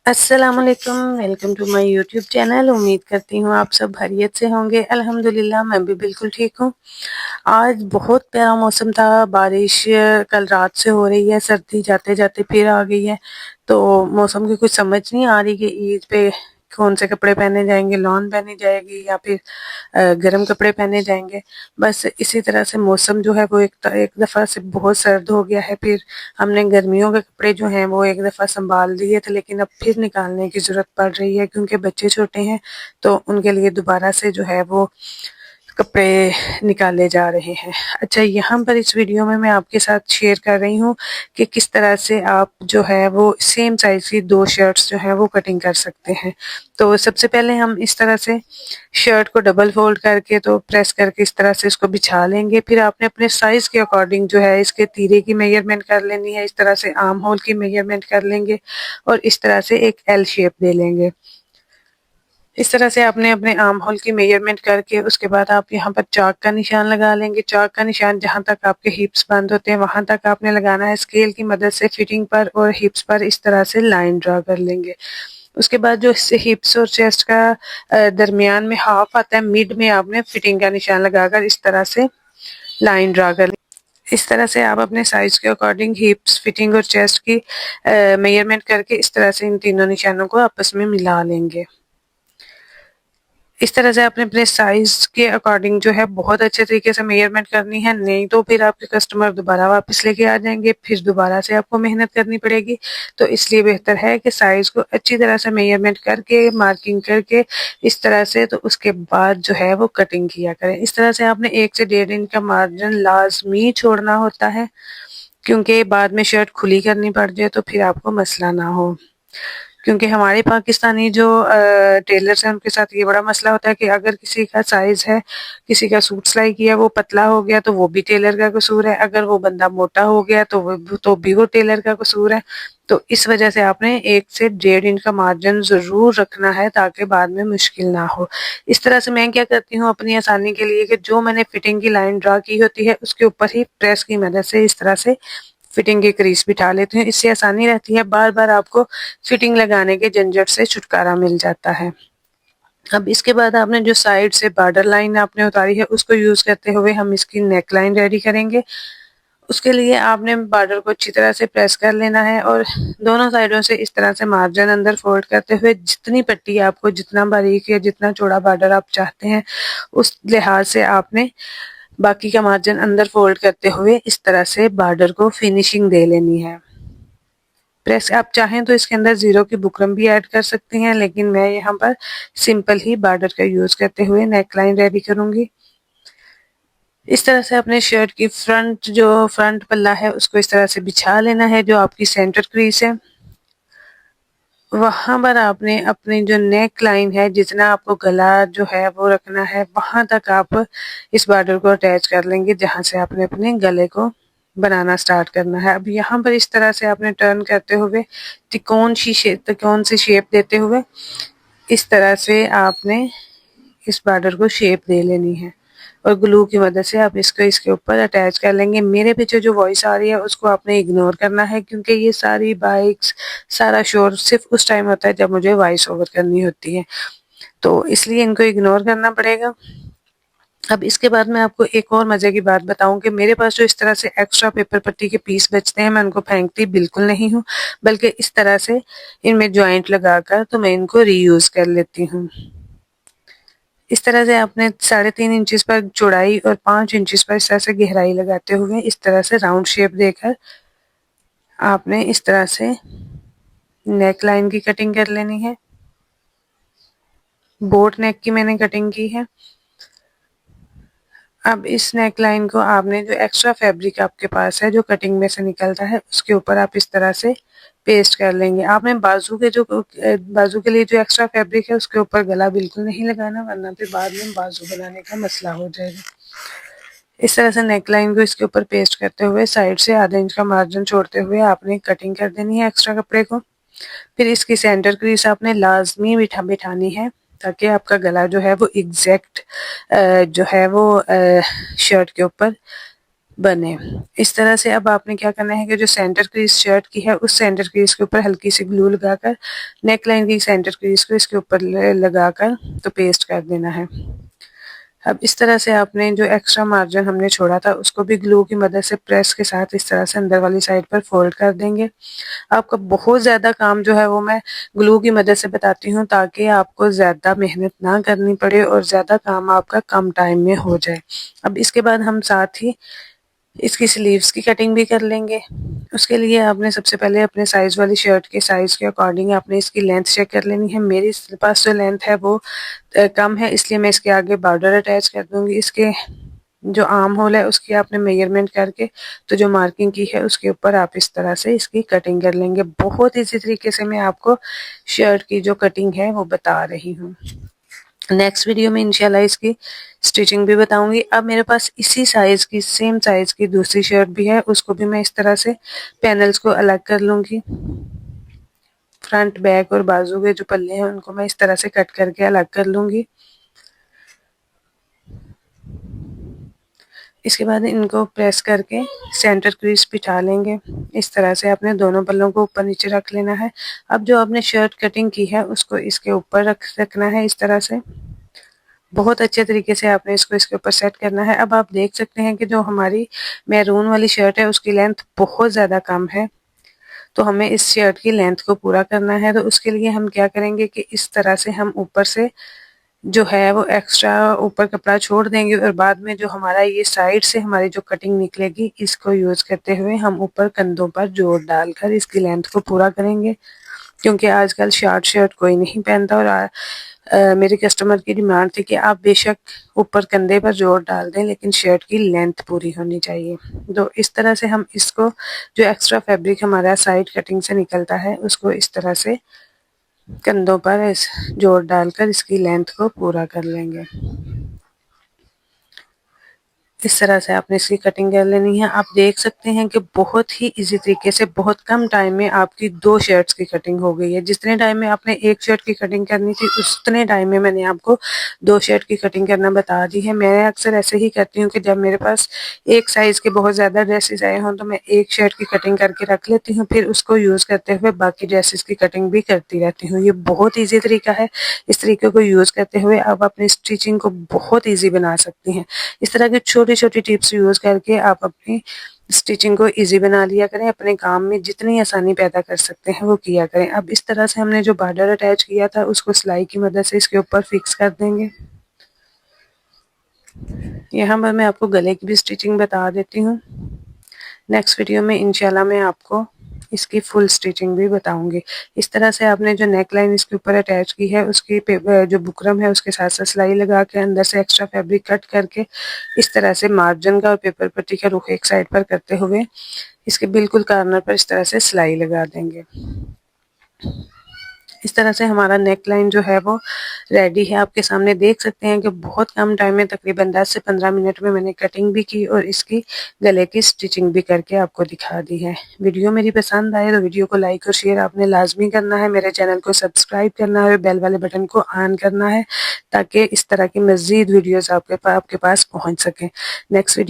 अस्सलामुअलैकुम, welcome to my YouTube channel. उम्मीद करती हूँ आप सब खैरियत से होंगे। अल्हम्दुलिल्लाह मैं भी बिल्कुल ठीक हूँ। आज बहुत प्यारा मौसम था, बारिश कल रात से हो रही है, सर्दी जाते जाते फिर आ गई है। तो मौसम की कुछ समझ नहीं आ रही कि ईद पे कौन से कपड़े पहने जाएंगे, लॉन पहनी जाएगी या फिर गर्म कपड़े पहने जाएंगे। बस इसी तरह से मौसम जो है वो एक दफ़ा से बहुत सर्द हो गया है। फिर हमने गर्मियों के कपड़े जो हैं वो एक दफ़ा संभाल दिए थे, लेकिन अब फिर निकालने की ज़रूरत पड़ रही है क्योंकि बच्चे छोटे हैं। तो उनके लिए दोबारा से जो है वो कपड़े निकाले जा रहे हैं। अच्छा, यहाँ पर इस वीडियो में मैं आपके साथ शेयर कर रही हूँ कि किस तरह से आप जो है वो सेम साइज़ की 2 शर्ट्स जो हैं वो कटिंग कर सकते हैं। तो सबसे पहले हम इस तरह से शर्ट को डबल फोल्ड करके तो प्रेस करके इस तरह से इसको बिछा लेंगे। फिर आपने अपने साइज़ के अकॉर्डिंग जो है इसके तीरे की मेजरमेंट कर लेनी है। इस तरह से आर्म होल की मेजरमेंट कर लेंगे और इस तरह से एक एल शेप दे लेंगे। इस तरह से आपने अपने आर्म होल की मेजरमेंट करके उसके बाद आप यहाँ पर चाक का निशान लगा लेंगे। चाक का निशान जहाँ तक आपके हिप्स बंद होते हैं वहां तक आपने लगाना है। स्केल की मदद से फिटिंग पर और हिप्स पर इस तरह से लाइन ड्रा कर लेंगे। उसके बाद जो हिप्स और चेस्ट का दरमियान में हाफ आता है, मिड में आपने फिटिंग का निशान लगाकर इस तरह से लाइन ड्रा कर। इस तरह से आप अपने साइज के अकॉर्डिंग हिप्स, फिटिंग और चेस्ट की मेजरमेंट करके इस तरह से इन तीनों निशानों को आपस में मिला लेंगे। इस तरह से आपने अपने साइज के अकॉर्डिंग जो है बहुत अच्छे तरीके से मेजरमेंट करनी है, नहीं तो फिर आपके कस्टमर दोबारा वापस लेके आ जाएंगे, फिर दोबारा से आपको मेहनत करनी पड़ेगी। तो इसलिए बेहतर है कि साइज को अच्छी तरह से मेजरमेंट करके, मार्किंग करके इस तरह से, तो उसके बाद जो है वो कटिंग किया करें। इस तरह से आपने 1 से 1.5 इंच का मार्जिन लाजमी छोड़ना होता है, क्योंकि बाद में शर्ट खुली करनी पड़ जाए तो फिर आपको मसला ना हो। क्योंकि हमारे पाकिस्तानी जो टेलर्स हैं उनके साथ ये बड़ा मसला होता है कि अगर किसी का साइज है, किसी का सूट सिलाई किया वो पतला हो गया तो वो भी टेलर का कसूर है, अगर वो बंदा मोटा हो गया तो भी वो टेलर का कसूर है। तो इस वजह से आपने 1 से 1.5 इंच का मार्जिन ज़रूर रखना है ताकि बाद में मुश्किल ना हो। इस तरह से मैं क्या करती हूँ अपनी आसानी के लिए कि जो मैंने फिटिंग की लाइन ड्रा की होती है उसके ऊपर ही प्रेस की मदद से इस तरह से फिटिंग की क्रीज बिठा लेती हूँ। इससे आसानी रहती है, बार बार आपको फिटिंग लगाने के झंझट से छुटकारा मिल जाता है। अब इसके बाद आपने जो साइड से बॉर्डर लाइन आपने उतारी है उसको यूज करते हुए हम इसकी नेक लाइन रेडी करेंगे। उसके लिए आपने बॉर्डर को अच्छी तरह से प्रेस कर लेना है और दोनों साइडों से इस तरह से मार्जिन अंदर फोल्ड करते हुए जितनी पट्टी आपको, जितना बारीक या जितना चौड़ा बॉर्डर आप चाहते हैं उस लिहाज से आपने बाकी का मार्जिन अंदर फोल्ड करते हुए इस तरह से बॉर्डर को फिनिशिंग दे लेनी है। प्रेस आप चाहें तो इसके अंदर जीरो की बुकरम भी ऐड कर सकती हैं, लेकिन मैं यहाँ पर सिंपल ही बॉर्डर का यूज करते हुए नेक लाइन रेडी करूंगी। इस तरह से अपने शर्ट की फ्रंट पल्ला है उसको इस तरह से बिछा लेना है। जो आपकी सेंटर क्रीज है वहां पर आपने अपनी जो नेक लाइन है, जितना आपको गला जो है वो रखना है वहां तक आप इस बॉर्डर को अटैच कर लेंगे जहां से आपने अपने गले को बनाना स्टार्ट करना है। अब यहाँ पर इस तरह से आपने टर्न करते हुए त्रिकोण सी शेप देते हुए इस तरह से आपने इस बॉर्डर को शेप दे लेनी है और ग्लू की मदद से आप इसको इसके ऊपर अटैच कर लेंगे। मेरे पीछे जो वॉइस आ रही है उसको आपने इग्नोर करना है, क्योंकि ये सारी बाइक्स, सारा शोर सिर्फ उस टाइम होता है जब मुझे वॉइस ओवर करनी होती है, तो इसलिए इनको इग्नोर करना पड़ेगा। अब इसके बाद मैं आपको एक और मजे की बात बताऊं कि मेरे पास जो इस तरह से एक्स्ट्रा पेपर पट्टी के पीस बचते हैं मैं उनको फेंकती बिल्कुल नहीं हूँ, बल्कि इस तरह से इनमें ज्वाइंट लगाकर तो मैं इनको रीयूज कर लेती हूँ। इस तरह से आपने 3.5 इंचेस पर चौड़ाई और 5 इंचेस पर इस तरह से गहराई लगाते हुए इस तरह से राउंड शेप देकर आपने इस तरह से नेक लाइन की कटिंग कर लेनी है। बोट नेक की मैंने कटिंग की है। अब इस नेक लाइन को आपने जो एक्स्ट्रा फैब्रिक आपके पास है जो कटिंग में से निकलता है उसके ऊपर आप इस तरह से पेस्ट कर लेंगे। आपने बाजू के लिए जो एक्स्ट्रा फैब्रिक है उसके ऊपर गला बिल्कुल नहीं लगाना, वरना फिर बाद में बाजू बनाने का मसला हो जाएगा। इस तरह से नेक लाइन को इसके ऊपर पेस्ट करते हुए साइड से आधा इंच का मार्जिन छोड़ते हुए आपने कटिंग कर देनी है एक्स्ट्रा कपड़े को। फिर इसकी सेंटर क्रीज आपने लाजमी बिठानी है ताकि आपका गला जो है वो एग्जैक्ट जो है वो शर्ट के ऊपर बने। इस तरह से अब आपने क्या करना है कि जो सेंटर क्रीज शर्ट की है उस सेंटर क्रीज के ऊपर हल्की सी ग्लू लगाकर नेक लाइन की सेंटर क्रीज को इसके ऊपर लगाकर तो पेस्ट कर देना है। अब इस तरह से आपने जो एक्स्ट्रा मार्जिन हमने छोड़ा था उसको भी ग्लू की मदद से प्रेस के साथ इस तरह से अंदर वाली साइड पर फोल्ड कर देंगे। आपका बहुत ज़्यादा काम जो है वो मैं ग्लू की मदद से बताती हूँ ताकि आपको ज़्यादा मेहनत ना करनी पड़े और ज़्यादा काम आपका कम टाइम में हो जाए। अब इसके बाद हम साथ ही इसकी स्लीव्स की कटिंग भी कर लेंगे। उसके लिए आपने सबसे पहले अपने साइज़ वाली शर्ट के साइज़ के अकॉर्डिंग आपने इसकी लेंथ चेक कर लेनी है। मेरे पास जो लेंथ है वो कम है, इसलिए मैं इसके आगे बॉर्डर अटैच कर दूंगी। इसके जो आर्म होल है उसकी आपने मेजरमेंट करके तो जो मार्किंग की है उसके ऊपर आप इस तरह से इसकी कटिंग कर लेंगे। बहुत इसी तरीके से मैं आपको शर्ट की जो कटिंग है वो बता रही हूँ। नेक्स्ट वीडियो में इंशाल्लाह इसकी स्टिचिंग भी बताऊंगी। अब मेरे पास इसी साइज की सेम साइज की दूसरी शर्ट भी है, उसको भी मैं इस तरह से पैनल्स को अलग कर लूंगी। फ्रंट बैक और बाजू के जो पल्ले हैं उनको मैं इस तरह से कट करके अलग कर लूंगी। इसके बाद इनको प्रेस करके सेंटर क्रीज बिठा लेंगे। इस तरह से आपने दोनों पल्लों को ऊपर नीचे रख लेना है। अब जो आपने शर्ट कटिंग की है उसको इसके ऊपर रखना है इस तरह से। बहुत अच्छे तरीके से आपने इसको इसके ऊपर सेट करना है। अब आप देख सकते हैं कि जो हमारी मैरून वाली शर्ट है उसकी लेंथ बहुत ज़्यादा कम है, तो हमें इस शर्ट की लेंथ को पूरा करना है। तो उसके लिए हम क्या करेंगे कि इस तरह से हम ऊपर से जो है वो एक्स्ट्रा ऊपर कपड़ा छोड़ देंगे और बाद में जो हमारा ये साइड से हमारी जो कटिंग निकलेगी इसको यूज करते हुए हम ऊपर कंधों पर जोर डालकर इसकी लेंथ को पूरा करेंगे। क्योंकि आजकल शॉर्ट शर्ट कोई नहीं पहनता और मेरे कस्टमर की डिमांड थी कि आप बेशक ऊपर कंधे पर जोर डाल दें लेकिन शर्ट की लेंथ पूरी होनी चाहिए। तो इस तरह से हम इसको जो एक्स्ट्रा फैब्रिक हमारा साइड कटिंग से निकलता है उसको इस तरह से कंधों पर जोर डालकर इसकी लेंथ को पूरा कर लेंगे। इस तरह से आपने इसकी कटिंग कर लेनी है। आप देख सकते हैं कि बहुत ही इजी तरीके से बहुत कम टाइम में आपकी 2 शर्ट्स की कटिंग हो गई है। जितने टाइम में आपने 1 शर्ट की कटिंग करनी थी उतने टाइम में मैंने आपको 2 शर्ट की कटिंग करना बता दी है। मैं अक्सर ऐसे ही करती हूँ कि जब मेरे पास एक साइज़ के बहुत ज़्यादा ड्रेसेस आए हों तो मैं 1 शर्ट की कटिंग करके रख लेती हूँ, फिर उसको यूज़ करते हुए बाकी ड्रेसेस की कटिंग भी करती रहती हूँ। ये बहुत ईजी तरीका है। इस तरीके को यूज़ करते हुए आप अपनी स्टिचिंग को बहुत ईजी बना सकती हैं। इस तरह की छोटी-छोटी टिप्स यूज़ करके आप अपनी स्टिचिंग को ईज़ी बना लिया करें। अपने काम में जितनी आसानी पैदा कर सकते हैं वो किया करें। अब इस तरह से हमने जो बॉर्डर अटैच किया था उसको सिलाई की मदद से इसके ऊपर फिक्स कर देंगे। यहाँ पर मैं आपको गले की भी स्टिचिंग बता देती हूँ। नेक्स्ट वीडियो में इंशाल्लाह मैं आपको इसकी फुल स्टिचिंग भी बताऊंगी। इस तरह से आपने जो नेक लाइन इसके ऊपर अटैच की है उसकी जो बुकरम है उसके साथ साथ सिलाई लगा के अंदर से एक्स्ट्रा फैब्रिक कट करके इस तरह से मार्जिन का और पेपर पट्टी का रुख एक साइड पर करते हुए इसके बिल्कुल कॉर्नर पर इस तरह से सिलाई लगा देंगे। इस तरह से हमारा नेक लाइन जो है वो रेडी है। आपके सामने देख सकते हैं कि बहुत कम टाइम में तकरीबन 10 से 15 मिनट में मैंने कटिंग भी की और इसकी गले की स्टिचिंग भी करके आपको दिखा दी है। वीडियो मेरी पसंद आए तो वीडियो को लाइक और शेयर आपने लाजमी करना है। मेरे चैनल को सब्सक्राइब करना है, बेल वाले बटन को ऑन करना है ताकि इस तरह की मज़ीद वीडियोज़ आपके पास पहुँच सकें। Next video